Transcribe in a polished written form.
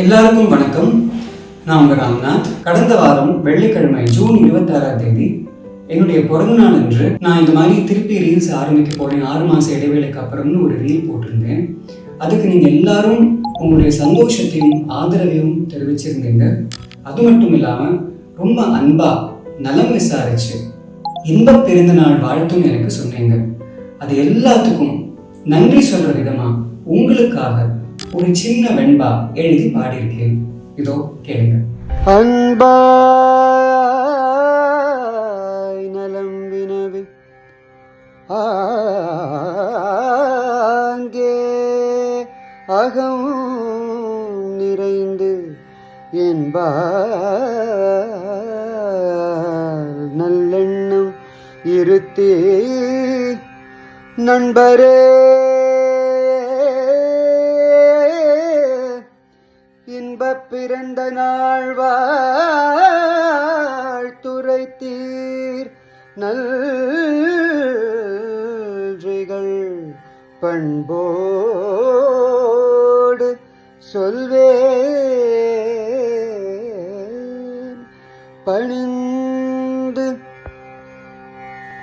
எல்லாருக்கும் வணக்கம். நான் உங்கள் ராம்நாத். கடந்த வாரம் வெள்ளிக்கிழமை ஜூன் 26ஆம் தேதி என்னுடைய பிறந்த நாள் அன்று நான் இந்த மாதிரி திருப்பி ரீல்ஸ் ஆரம்பிக்க போறேன் 6 மாச இடைவேளைக்கு அப்புறம்னு ஒரு ரீல் போட்டிருந்தேன். அதுக்கு நீங்கள் எல்லாரும் உங்களுடைய சந்தோஷத்தையும் ஆதரவையும் தெரிவிச்சிருந்தீங்க. அது மட்டும் இல்லாமல் ரொம்ப அன்பா நலம் விசாரிச்சு இன்ப பிறந்த நாள் வாழ்த்தும் எனக்கு சொன்னீங்க. அது எல்லாத்துக்கும் நன்றி சொல்ற விதமா உங்களுக்காக ஒரு சின்ன வெண்பா எழுதி பாடியிருக்கேன். இதோ கேளுங்க. அன்பாய் நலம் வினவி ஆங்கே அகம் நிறைந்து என்பால் நல்லெண்ணம் இருத்தே நண்பரே இன்பப் பிறந்த நாள் வாழ்த்துரைத்தீர் நல்றிகள் பண்போடு சொல்வேன் பணிந்து